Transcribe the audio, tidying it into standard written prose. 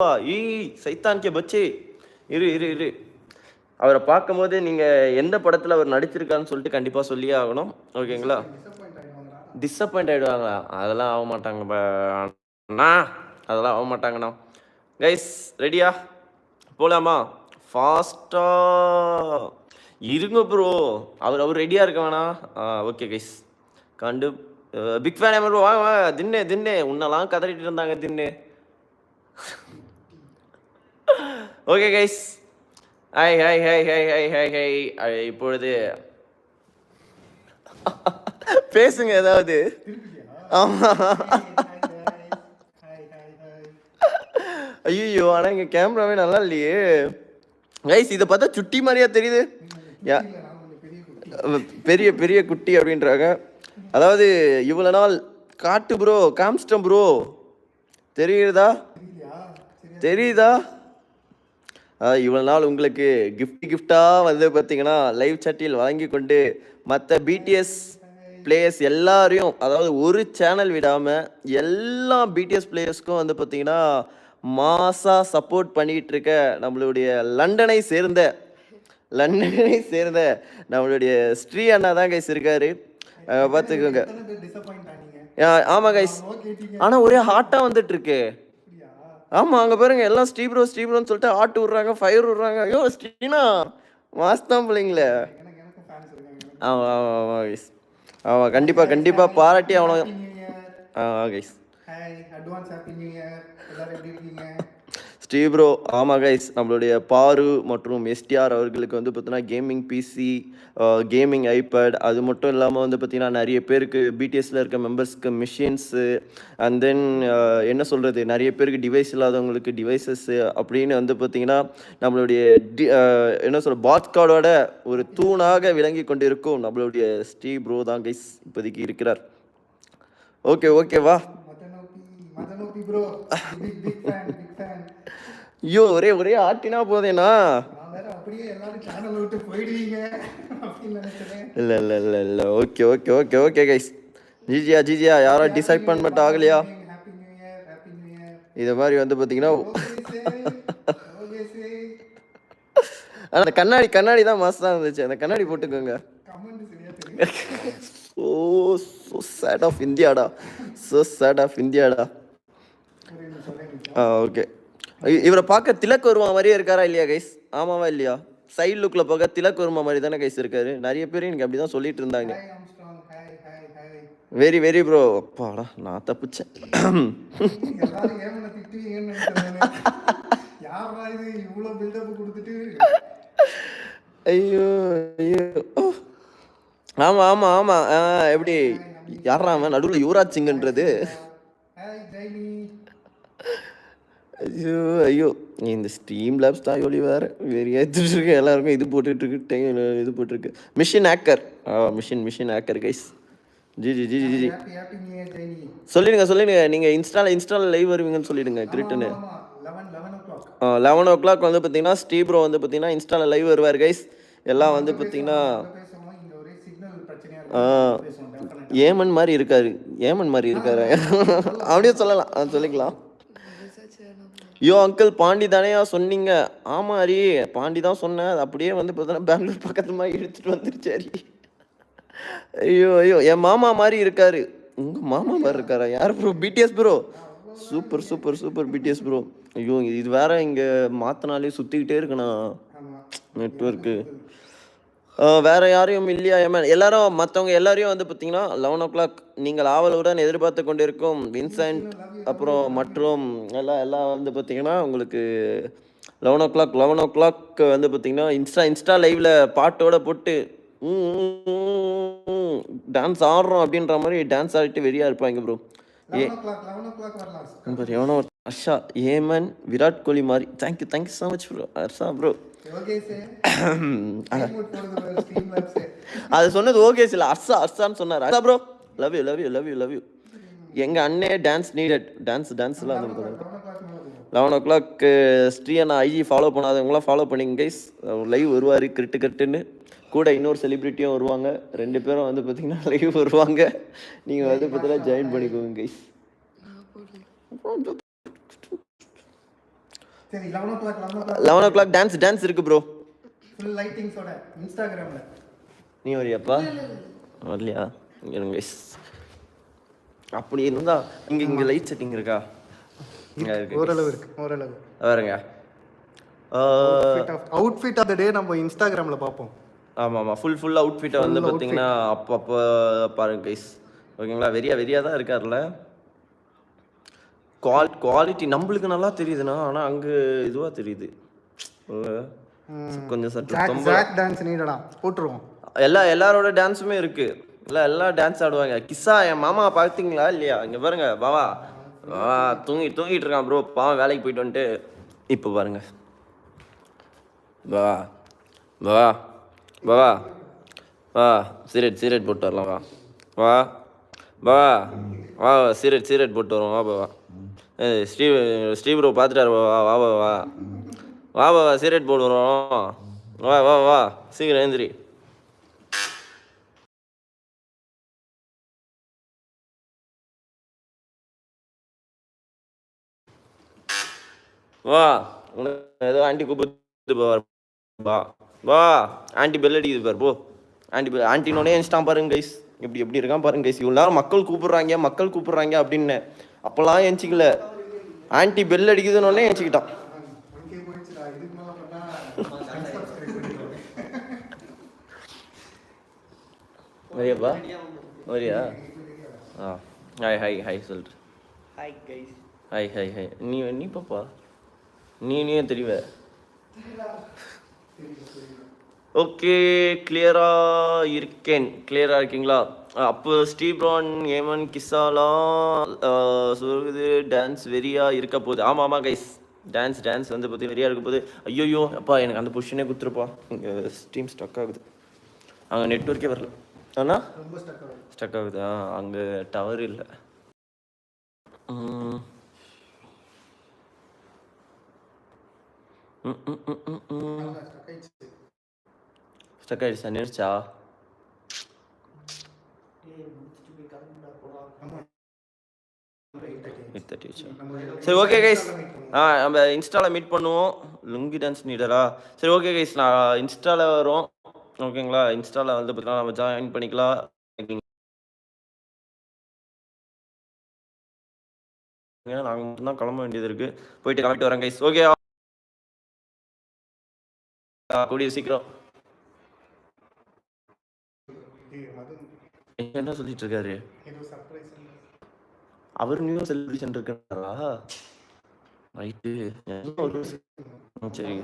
ஈ சைத்தான் கே பச்சே இரு இரு இரு அவரை பார்க்கும்போது நீங்கள் எந்த படத்தில் அவர் நடிச்சிருக்கான்னு சொல்லிட்டு கண்டிப்பாக சொல்லியே ஆகணும். ஓகேங்களா? டிசப்பாயிண்ட் ஆகிடுவாங்களா? அதெல்லாம் ஆக மாட்டாங்க அண்ணா, அதெல்லாம் ஆக மாட்டாங்கண்ணா. கைஸ் ரெடியா? போகலாமா? ஃபாஸ்டா இருங்க ப்ரோ. அவர் ரெடியாக இருக்க வேணா? Okay guys. கண்டு பிக் ஃபேன் ப்ரோ. வாங்க தின்னு தின்னு உன்னெல்லாம் கதறிட்டு இருந்தாங்க தின்னு. Okay guys. Hi hi hi hi hi hi hi. இப்பொழுது பேசுங்க ஏதாவது. ஆமா. ஐயோ ஆனால் இங்கே கேமராவே நல்லா இல்லையே கைஸ். இதை பார்த்தா சுட்டி மாதிரியா தெரியுது. பெரிய பெரிய குட்டி அப்படின்றாங்க. அதாவது இவ்வளோ நாள் காட்டு ப்ரோ காமிச்சிட்டோம் ப்ரோ. தெரியுதா தெரியுதா? இவ்வளோ நாள் உங்களுக்கு கிஃப்டாக வந்து பார்த்தீங்கன்னா லைவ் சாட்டில் வாங்கி கொண்டு மற்ற பிடிஎஸ் பிளேயர்ஸ் எல்லாரையும், அதாவது ஒரு சேனல் விடாமல் எல்லா பிடிஎஸ் பிளேயர்ஸ்க்கும் வந்து பார்த்தீங்கன்னா மாசாக சப்போர்ட் பண்ணிகிட்டு இருக்க நம்மளுடைய லண்டனை சேர்ந்த நம்மளுடைய ஸ்ரீ அண்ணா தான் கைஸ் இருக்காரு. பார்த்துக்கோங்க. ஆமாம் கைஸ். ஆனால் ஒரே ஹாட்டாக வந்துட்டு இருக்கு. ஆமாம் அங்கே பாருங்க எல்லாம் ஸ்டீப்ரோன்னு சொல்லிட்டு ஆட்டு விட்றாங்க, ஃபயர் விட்றாங்க. ஐயோ ஸ்ரீனா மாஸ்தான் பிள்ளைங்களே. ஆமாம் ஆமாம் ஆமாம் கைஸ். ஆமாம் கண்டிப்பாக பாராட்டி ஆகணும். கைஸ் ஸ்டீப்ரோ. ஆமாம் கைஸ், நம்மளுடைய பாரு மற்றும் எஸ்டிஆர் அவர்களுக்கு வந்து பார்த்தீங்கன்னா கேமிங் பிசி, கேமிங் ஐபேட், அது மட்டும் இல்லாமல் வந்து பார்த்திங்கன்னா நிறைய பேருக்கு பிடிஎஸில் இருக்க மெம்பர்ஸ்க்கு மிஷின்ஸு, அண்ட் தென் என்ன சொல்கிறது, நிறைய பேருக்கு டிவைஸ் இல்லாதவங்களுக்கு டிவைசஸ்ஸு அப்படின்னு வந்து பார்த்திங்கன்னா நம்மளுடைய என்ன சொல்ற பாத் கார்டோட ஒரு தூணாக விளங்கி கொண்டிருக்கும் நம்மளுடைய ஸ்டீப்ரோ தான் கைஸ் இப்போதைக்கு இருக்கிறார். ஓகேவா? ஐயோ ஒரே ஆட்டினா போதேனா? இல்ல. Okay guys. ஜிஜியா யாரோ டிசப்பாயின்மெண்ட் ஆகலையா? இது மாதிரி வந்து பார்த்தீங்கன்னா அந்த கண்ணாடி தான் மாசம் தான் இருந்துச்சு. அந்த கண்ணாடி போட்டுக்கோங்க. so sad of இந்தியாடா. ஓகே. இவரை பார்க்க திலக் வருமா மாதிரியே இருக்காரா இல்லையா கைஸ்? ஆமாவா இல்லையா? சைட் லுக்கில் பார்க்க திலக் வருமா மாதிரி தானே கைஸ் இருக்காரு. நிறைய பேர் எனக்கு அப்படி தான் சொல்லிட்டு இருந்தாங்க. Very bro. அப்பாடா நான் தப்பிச்சேன். ஐயோ ஆமாம் எப்படி யாராம நடுவில் யுவராஜ் சிங்ன்றது? ஐயோ இந்த ஸ்ட்ரீம் லேப்ஸ் தான் ஒளி வேறு எடுத்துட்டு இருக்கு. எல்லாருக்கும் இது போட்டுருக்கு மிஷின் ஹேக்கர் கைஸ். ஜி சொல்லிடுங்க. நீங்கள் இன்ஸ்டால லைவ் வருவீங்கன்னு சொல்லிடுங்க. கிரிட்டுன்னு 11 o'clock வந்து பார்த்தீங்கன்னா ஸ்டீப்ரோ வந்து பார்த்தீங்கன்னா இன்ஸ்டால லைவ் வருவார் கைஸ். எல்லாம் வந்து பார்த்தீங்கன்னா ஏமன் மாதிரி இருக்காரு அப்படியே சொல்லிக்கலாம். ஐயோ அங்கிள் பாண்டி தானே சொன்னீங்க? ஆமாம் ஹரி பாண்டி தான் சொன்னேன். அது அப்படியே வந்து பார்த்தோன்னா பெங்களூர் பக்கத்து மாதிரி எடுத்துகிட்டு வந்துருச்சாரி. ஐயோ என் மாமா மாதிரி இருக்காரு. உங்கள் மாமா மாதிரி இருக்காரா? யார் bro? BTS bro. Super BTS bro. ஐயோ இது வேற இங்கே மாற்றினாலே சுற்றிக்கிட்டே இருக்குண்ணா நெட்ஒர்க்கு. வேறு யாரையும் இல்லையா ஏமன்? எல்லாரும் மற்றவங்க எல்லாரையும் வந்து பார்த்தீங்கன்னா 11 o'clock நீங்கள் ஆவலுடன் எதிர்பார்த்து கொண்டிருக்கும் வின்சென்ட் அப்புறம் மற்றும் எல்லாம் வந்து பார்த்தீங்கன்னா உங்களுக்கு 11 o'clock வந்து பார்த்தீங்கன்னா இன்ஸ்டா லைவில் பாட்டோட போட்டு டான்ஸ் ஆடுறோம் அப்படின்ற மாதிரி டான்ஸ் ஆடிட்டு வெறியாக இருப்பாங்க ப்ரோ. எவனோ ஹர்ஷா ஏமன் விராட் கோலி மாதிரி. Thank you so much bro Harsha bro. அது சொன்னது ஓகே இல்ல அர்சான்னு சொன்னார். Arsha bro love you. எங்க அண்ணே டான்ஸ் நீடட். டான்ஸ்லாம் வந்து 11 o'clock ஸ்ரீயண்ணா ஐஜி ஃபாலோ பண்ணாதவங்களாம் ஃபாலோ பண்ணிங்க கைஸ். லைவ் வருவார் கிரிட்டுன்னு. கூட இன்னொரு செலிப்ரிட்டியும் வருவாங்க. 2 பேரும் வந்து பார்த்தீங்கன்னா லைவ் வருவாங்க. நீங்கள் வந்து பார்த்தீங்கன்னா ஜாயின் பண்ணிக்கோங்க கைஸ். சரி 11 o'clock டான்ஸ் இருக்கு ப்ரோ. ஃபுல் லைட்டிங்ஸோட இன்ஸ்டாகிராம்ல. நீ வரியாப்பா? வரலையா? இருங்க கைஸ். அப்படி இருந்தா இங்க லைட் செட்டிங் இருக்கா? ஓரளவு இருக்கு. பாருங்க. அவுட்ஃபிட் ஆஃப் தி டே நம்ம இன்ஸ்டாகிராம்ல பார்ப்போம். ஆமாம் ஃபுல் அவுட்ஃபிட்டை வந்து பார்த்தீங்கன்னா அப்பப்போ பாருங்க கைஸ். ஓகேங்களா? வெறியா தான் இருக்கார்ல. குவாலிட்டி நம்மளுக்கு நல்லா தெரியுதுண்ணா, ஆனால் அங்கே இதுவாக தெரியுது கொஞ்சம் சற்று ரொம்ப. டான்ஸ் நீடடா போட்டுருவோம். எல்லாரோட டான்ஸுமே இருக்கு. எல்லா டான்ஸ் ஆடுவாங்க. கிஸ்ஸா என் மாமா பார்த்தீங்களா இல்லையா? இங்கே பாருங்க பாவா தூங்கிட்டு இருக்கான் ப்ரோ, பாவம் வேலைக்கு போயிட்டு வந்துட்டு. இப்போ பாருங்க பாவா பாவா பாவா வா சீரட் போட்டு வரலாம். வா பாவா வா சீரட் போட்டு வரோம். வா பாவா. ஸ்ரீ ப்ரோ பார்த்துட்டாரு. வா சீரட் போட்டு வரோம். வா சீக்கிரம் எழுந்திரி. வா ஏதோ ஆண்டி கூப்பிட்டு போவார். வா ஆண்டி பெல் அடிக்குது பாரு. போ ஆண்டினோடனே என்ஸ்டான் பாருங்க கைஸ். எப்படி இருக்கான் பாருங்க கைஸ். இவ்வளோ நேரம் மக்கள் கூப்பிடுறாங்க அப்படின்னு அப்போல்லாம் எஞ்சிக்கல. Aunty bell அடிக்குதுன்னொடனே எஞ்சிக்கிட்டான். வரியாப்பா? வரியா? ஹாய் சொல்லிட்டு. ஹாய் நீ பாப்பா நீயே தெரியவ. ஓகே கிளியராக இருக்கீங்களா? அப்போ ஸ்டீப்ரான் ஏமன் கிஸ்ஸாலாம் சொல்லுது டான்ஸ் வெறியாக இருக்க போகுது. ஆமாம் கைஸ், டான்ஸ் வந்து பற்றி வெறியாக இருக்க போகுது. ஐயோ அப்பா எனக்கு அந்த பொசிஷனே கொடுத்துருப்பா. இங்கே ஸ்ட்ரீம் ஸ்டக் ஆகுது, அங்கே நெட்வொர்க்கே வரல. அண்ணா ஸ்டக் ஆகுது. அங்கே டவர் இல்லை. ஸ்டக் ஆயிடுச்சா? நிறுச்சா? சரி ஓகே கைஸ், நம்ம இன்ஸ்டாவில் மீட் பண்ணுவோம். லுங்கி டான்ஸ் நீடரா? சரி ஓகே கைஸ், நான் இன்ஸ்டாவில் வரோம். ஓகேங்களா? இன்ஸ்டாவில் வந்து பார்த்தீங்கன்னா நம்ம ஜாயின் பண்ணிக்கலாம். நாங்கள் மட்டும்தான் கிளம்ப வேண்டியது இருக்கு. போயிட்டு கிளம்பிட்டு வரேன் கைஸ். ஓகே கூடிய சீக்கிரம். என்ன சொல்லிட்டு இருக்காரு அவர்? நியூ செலிப்ரேஷன் இருக்காரா? ரைட்டு. சரி